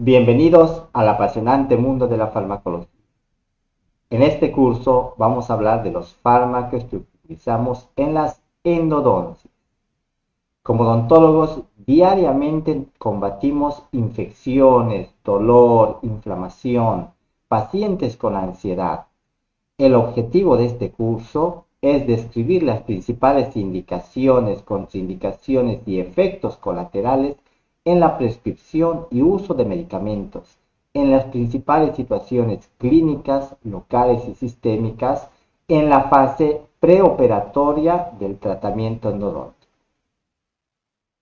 Bienvenidos al apasionante mundo de la farmacología. En este curso vamos a hablar de los fármacos que utilizamos en las endodoncias. Como odontólogos, diariamente combatimos infecciones, dolor, inflamación, pacientes con ansiedad. El objetivo de este curso es describir las principales indicaciones, contraindicaciones y efectos colaterales en la prescripción y uso de medicamentos, en las principales situaciones clínicas, locales y sistémicas, en la fase preoperatoria del tratamiento endodóntico.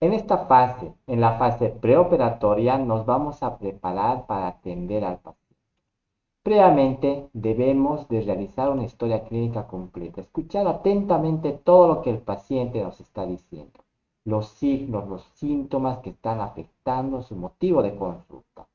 En esta fase, en la fase preoperatoria, nos vamos a preparar para atender al paciente. Previamente debemos de realizar una historia clínica completa, escuchar atentamente todo lo que el paciente nos está diciendo, los signos, los síntomas que están afectando su motivo de consulta,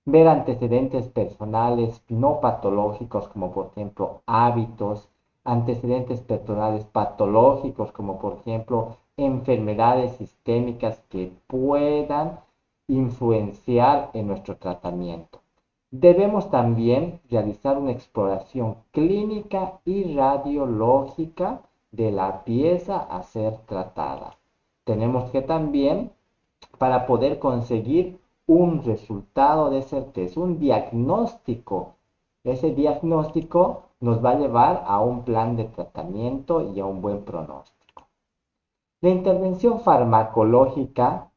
ver antecedentes personales no patológicos como por ejemplo hábitos, antecedentes personales patológicos como por ejemplo enfermedades sistémicas que puedan influenciar en nuestro tratamiento. Debemos también realizar una exploración clínica y radiológica de la pieza a ser tratada. Tenemos que también, para poder conseguir un resultado de certeza, un diagnóstico, ese diagnóstico nos va a llevar a un plan de tratamiento y a un buen pronóstico. La intervención farmacológica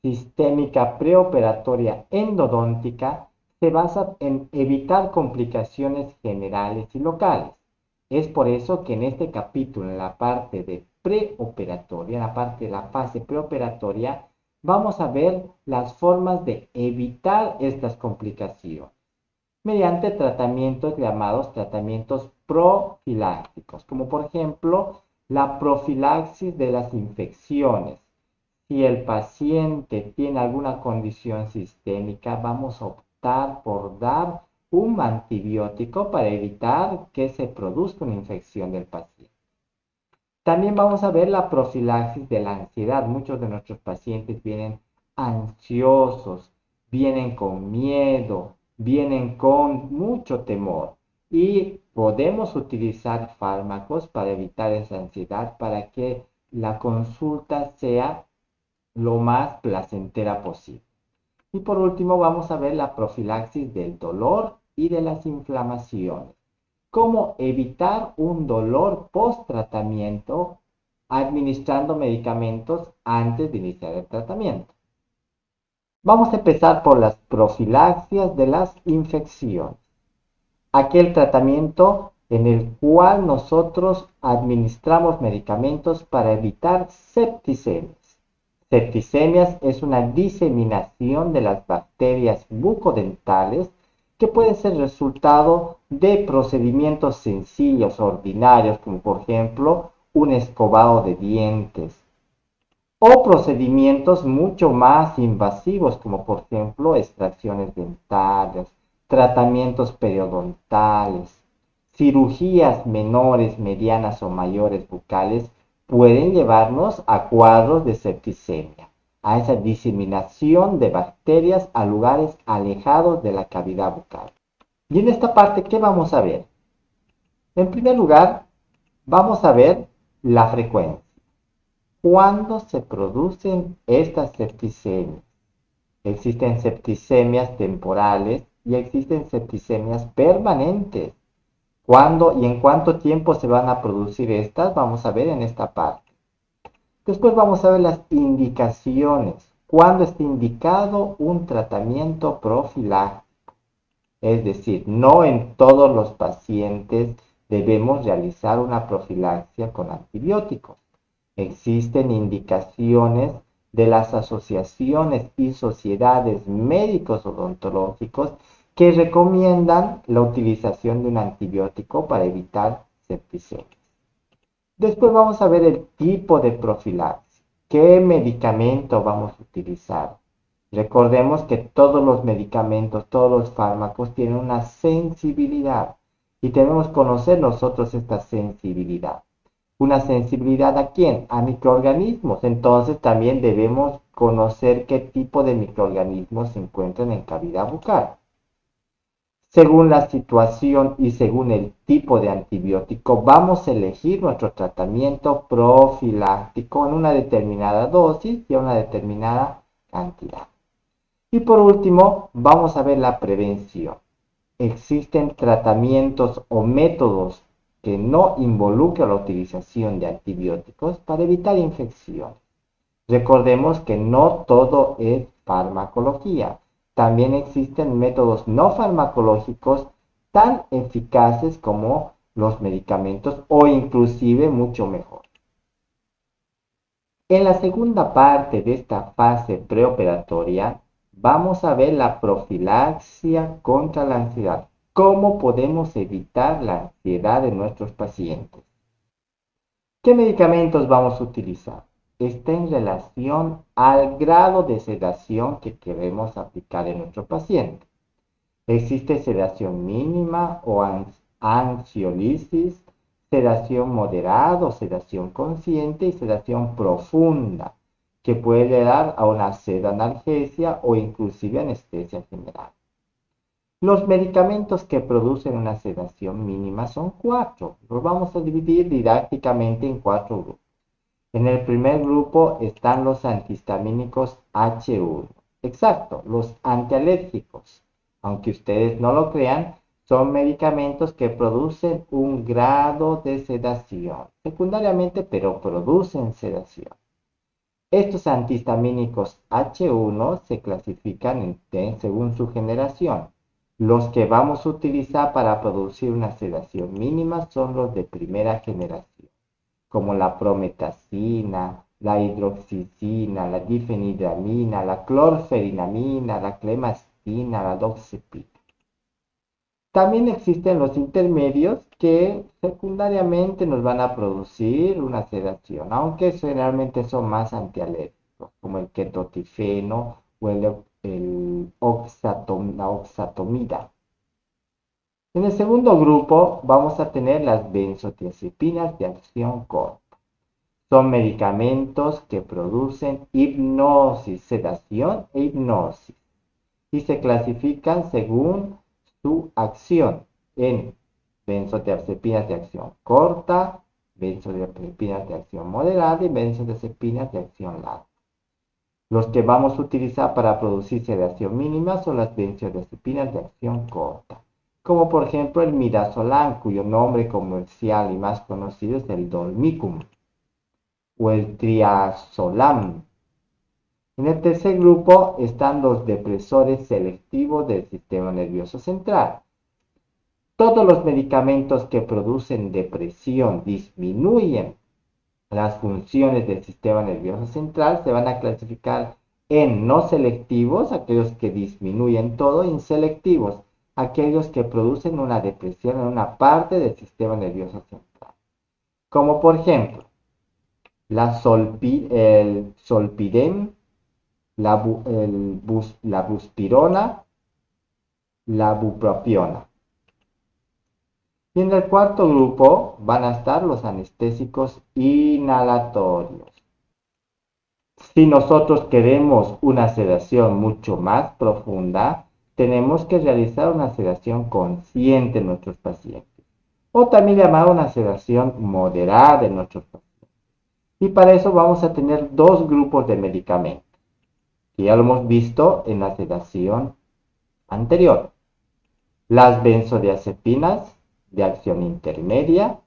sistémica preoperatoria endodóntica se basa en evitar complicaciones generales y locales. Es por eso que en este capítulo, en la parte de preoperatoria, en la parte de la fase preoperatoria, vamos a ver las formas de evitar estas complicaciones mediante tratamientos llamados tratamientos profilácticos, como por ejemplo la profilaxis de las infecciones. Si el paciente tiene alguna condición sistémica, vamos a optar por dar un antibiótico para evitar que se produzca una infección del paciente. También vamos a ver la profilaxis de la ansiedad. Muchos de nuestros pacientes vienen ansiosos, vienen con miedo, vienen con mucho temor y podemos utilizar fármacos para evitar esa ansiedad para que la consulta sea lo más placentera posible. Y por último vamos a ver la profilaxis del dolor y de las inflamaciones. Cómo evitar un dolor post-tratamiento administrando medicamentos antes de iniciar el tratamiento. Vamos a empezar por las profilaxias de las infecciones. Aquel tratamiento en el cual nosotros administramos medicamentos para evitar septicemias. Septicemias es una diseminación de las bacterias bucodentales que puede ser resultado de procedimientos sencillos, ordinarios, como por ejemplo un escobado de dientes, o procedimientos mucho más invasivos, como por ejemplo extracciones dentarias, tratamientos periodontales, cirugías menores, medianas o mayores bucales pueden llevarnos a cuadros de septicemia, a esa diseminación de bacterias a lugares alejados de la cavidad bucal. Y en esta parte, ¿qué vamos a ver? En primer lugar, vamos a ver la frecuencia. ¿Cuándo se producen estas septicemias? Existen septicemias temporales y existen septicemias permanentes. ¿Cuándo y en cuánto tiempo se van a producir estas? Vamos a ver en esta parte. Después vamos a ver las indicaciones. ¿Cuándo está indicado un tratamiento profiláctico? Es decir, no en todos los pacientes debemos realizar una profilaxia con antibióticos. Existen indicaciones de las asociaciones y sociedades médicos odontológicos que recomiendan la utilización de un antibiótico para evitar septicemias. Después vamos a ver el tipo de profilaxis. ¿Qué medicamento vamos a utilizar? Recordemos que todos los medicamentos, todos los fármacos tienen una sensibilidad y debemos conocer nosotros esta sensibilidad. Una sensibilidad ¿a quién? A microorganismos. Entonces también debemos conocer qué tipo de microorganismos se encuentran en cavidad bucal. Según la situación y según el tipo de antibiótico, vamos a elegir nuestro tratamiento profiláctico en una determinada dosis y a una determinada cantidad. Y por último, vamos a ver la prevención. Existen tratamientos o métodos que no involucran la utilización de antibióticos para evitar infecciones. Recordemos que no todo es farmacología. También existen métodos no farmacológicos tan eficaces como los medicamentos o inclusive mucho mejor. En la segunda parte de esta fase preoperatoria vamos a ver la profilaxia contra la ansiedad. ¿Cómo podemos evitar la ansiedad de nuestros pacientes? ¿Qué medicamentos vamos a utilizar? Está en relación al grado de sedación que queremos aplicar en nuestro paciente. Existe sedación mínima o ansiolisis, sedación moderada o sedación consciente y sedación profunda, que puede dar a una sedanalgesia o inclusive anestesia general. Los medicamentos que producen una sedación mínima son cuatro. Los vamos a dividir didácticamente en cuatro grupos. En el primer grupo están los antihistamínicos H1. Exacto, los antialérgicos. Aunque ustedes no lo crean, son medicamentos que producen un grado de sedación, secundariamente, pero producen sedación. Estos antihistamínicos H1 se clasifican según su generación. Los que vamos a utilizar para producir una sedación mínima son los de primera generación, como la prometacina, la hidroxicina, la difenhidramina, la clorferinamina, la clemastina, la doxepina. También existen los intermedios que secundariamente nos van a producir una sedación, aunque generalmente son más antialérgicos, como el ketotifeno o la oxatomida. En el segundo grupo vamos a tener las benzodiazepinas de acción corta. Son medicamentos que producen hipnosis, sedación e hipnosis y se clasifican según su acción en benzodiazepinas de acción corta, benzodiazepinas de acción moderada y benzodiazepinas de acción larga. Los que vamos a utilizar para producir sedación mínima son las benzodiazepinas de acción corta, como por ejemplo el midazolam, cuyo nombre comercial y más conocido es el Dolmicum, o el triazolam. En el tercer grupo están los depresores selectivos del sistema nervioso central. Todos los medicamentos que producen depresión disminuyen las funciones del sistema nervioso central se van a clasificar en no selectivos, aquellos que disminuyen todo, y en selectivos, aquellos que producen una depresión en una parte del sistema nervioso central. Como por ejemplo, el solpidem, la buspirona, la bupropiona. Y en el cuarto grupo van a estar los anestésicos inhalatorios. Si nosotros queremos una sedación mucho más profunda, tenemos que realizar una sedación consciente en nuestros pacientes, o también llamada una sedación moderada en nuestros pacientes. Y para eso vamos a tener dos grupos de medicamentos, que ya lo hemos visto en la sedación anterior. Las benzodiazepinas de acción intermedia,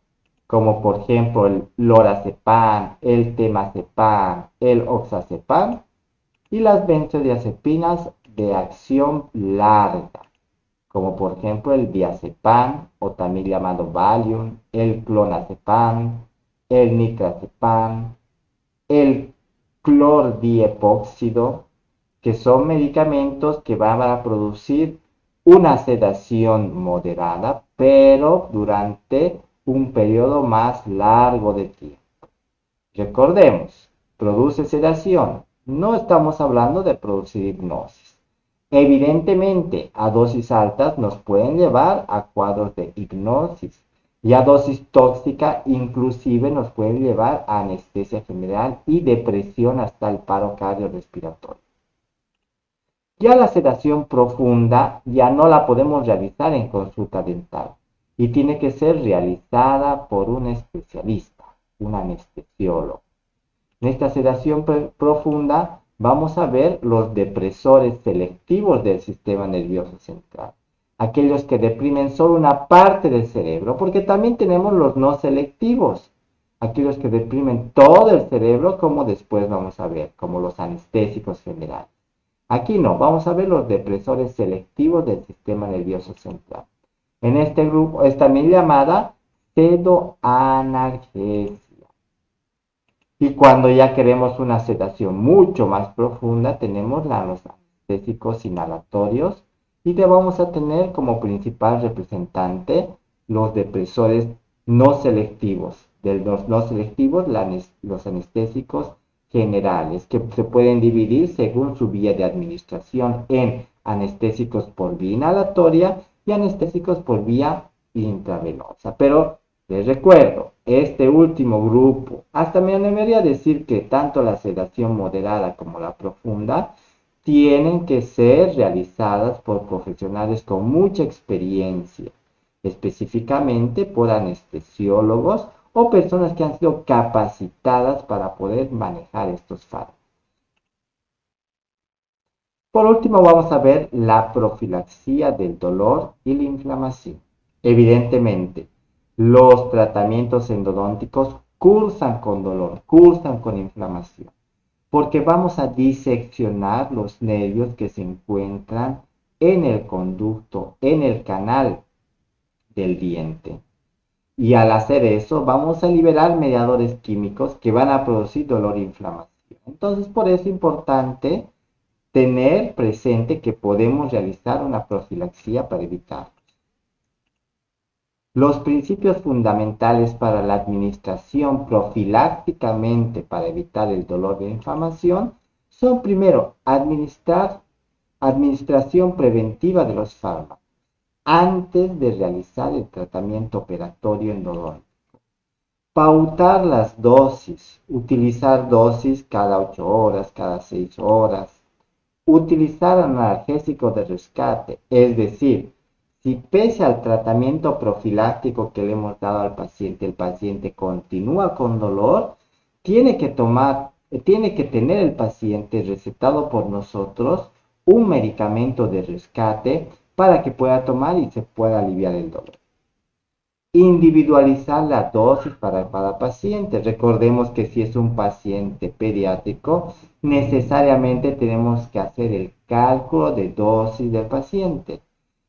como por ejemplo el lorazepam, el temazepam, el oxazepam, y las benzodiazepinas de acción larga, como por ejemplo el diazepam, o también llamado Valium, el clonazepam, el nitrazepam, el clordiepóxido, que son medicamentos que van a producir una sedación moderada, pero durante un periodo más largo de tiempo. Recordemos, produce sedación. No estamos hablando de producir hipnosis. Evidentemente, a dosis altas nos pueden llevar a cuadros de hipnosis, Y a dosis tóxica inclusive nos puede llevar a anestesia general y depresión hasta el paro cardiorrespiratorio. Ya la sedación profunda ya no la podemos realizar en consulta dental y tiene que ser realizada por un especialista, un anestesiólogo. En esta sedación profunda vamos a ver los depresores selectivos del sistema nervioso central, aquellos que deprimen solo una parte del cerebro, porque también tenemos los no selectivos, aquellos que deprimen todo el cerebro, como después vamos a ver, como los anestésicos generales. Aquí no, vamos a ver los depresores selectivos del sistema nervioso central. En este grupo es también llamada sedoanalgesia. Y cuando ya queremos una sedación mucho más profunda, tenemos los anestésicos inhalatorios y le vamos a tener como principal representante los depresores no selectivos. De los no selectivos, los anestésicos generales, que se pueden dividir según su vía de administración en anestésicos por vía inhalatoria y anestésicos por vía intravenosa. Pero les recuerdo, este último grupo, hasta me animaría a decir que tanto la sedación moderada como la profunda tienen que ser realizadas por profesionales con mucha experiencia, específicamente por anestesiólogos o personas que han sido capacitadas para poder manejar estos fármacos. Por último, vamos a ver la profilaxia del dolor y la inflamación. Evidentemente, los tratamientos endodónticos cursan con dolor, cursan con inflamación, porque vamos a diseccionar los nervios que se encuentran en el conducto, en el canal del diente. Y al hacer eso, vamos a liberar mediadores químicos que van a producir dolor e inflamación. Entonces, por eso es importante tener presente que podemos realizar una profilaxia para evitar. Los principios fundamentales para la administración profilácticamente para evitar el dolor de inflamación son primero administración preventiva de los fármacos antes de realizar el tratamiento operatorio endodóntico. Pautar las dosis, utilizar dosis cada 8 horas, cada 6 horas. Utilizar analgésico de rescate, es decir, si pese al tratamiento profiláctico que le hemos dado al paciente, el paciente continúa con dolor, tiene que tener el paciente recetado por nosotros un medicamento de rescate para que pueda tomar y se pueda aliviar el dolor. Individualizar la dosis para cada paciente. Recordemos que si es un paciente pediátrico, necesariamente tenemos que hacer el cálculo de dosis del paciente.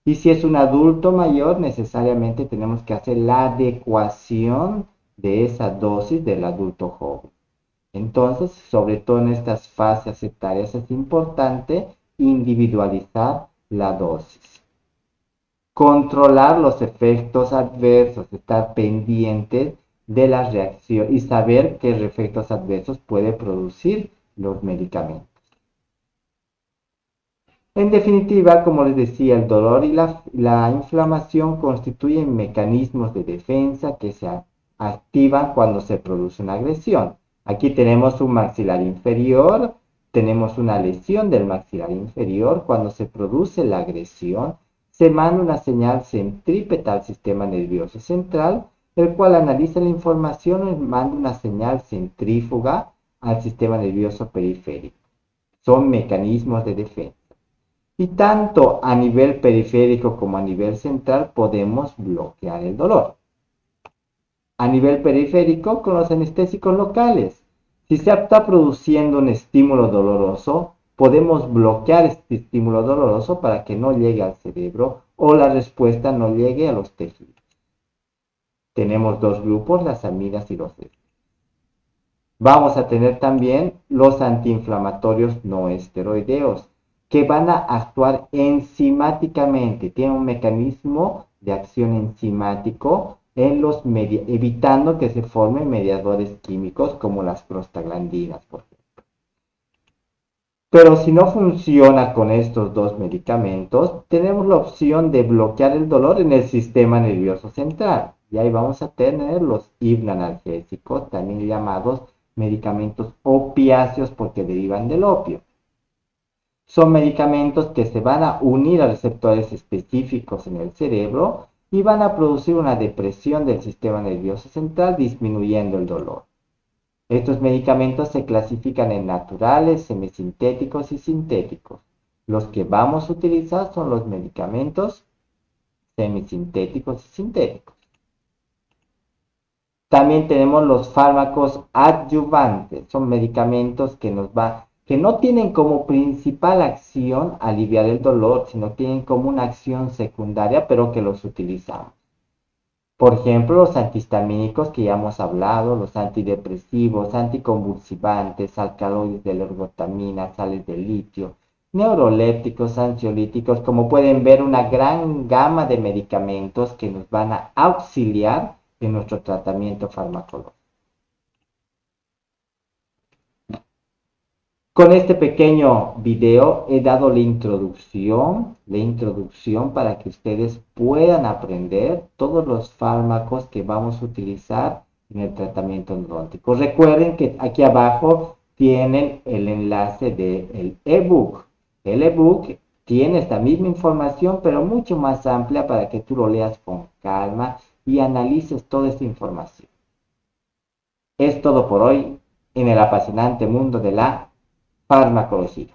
Y si es un adulto mayor, necesariamente tenemos que hacer la adecuación de esa dosis del adulto joven. Entonces, sobre todo en estas fases etarias, es importante individualizar la dosis. Controlar los efectos adversos, estar pendientes de las reacciones y saber qué efectos adversos puede producir los medicamentos. En definitiva, como les decía, el dolor y la inflamación constituyen mecanismos de defensa que se activan cuando se produce una agresión. Aquí tenemos un maxilar inferior, tenemos una lesión del maxilar inferior. Cuando se produce la agresión, se manda una señal centrípeta al sistema nervioso central, el cual analiza la información y manda una señal centrífuga al sistema nervioso periférico. Son mecanismos de defensa. Y tanto a nivel periférico como a nivel central podemos bloquear el dolor. A nivel periférico con los anestésicos locales. Si se está produciendo un estímulo doloroso, podemos bloquear este estímulo doloroso para que no llegue al cerebro o la respuesta no llegue a los tejidos. Tenemos dos grupos, las amidas y los esteroides. Vamos a tener también los antiinflamatorios no esteroideos, que van a actuar enzimáticamente, tienen un mecanismo de acción enzimático evitando que se formen mediadores químicos como las prostaglandinas, por ejemplo. Pero si no funciona con estos dos medicamentos, tenemos la opción de bloquear el dolor en el sistema nervioso central. Y ahí vamos a tener los hipnoanalgésicos, también llamados medicamentos opiáceos porque derivan del opio. Son medicamentos que se van a unir a receptores específicos en el cerebro y van a producir una depresión del sistema nervioso central, disminuyendo el dolor. Estos medicamentos se clasifican en naturales, semisintéticos y sintéticos. Los que vamos a utilizar son los medicamentos semisintéticos y sintéticos. También tenemos los fármacos adyuvantes, son medicamentos que no tienen como principal acción aliviar el dolor, sino tienen como una acción secundaria, pero que los utilizamos. Por ejemplo, los antihistamínicos que ya hemos hablado, los antidepresivos, anticonvulsivantes, alcaloides de ergotamina, sales de litio, neurolépticos, ansiolíticos, como pueden ver, una gran gama de medicamentos que nos van a auxiliar en nuestro tratamiento farmacológico. Con este pequeño video he dado la introducción para que ustedes puedan aprender todos los fármacos que vamos a utilizar en el tratamiento endodóntico. Recuerden que aquí abajo tienen el enlace del ebook. El ebook tiene esta misma información, pero mucho más amplia para que tú lo leas con calma y analices toda esta información. Es todo por hoy en el apasionante mundo de la farmacología.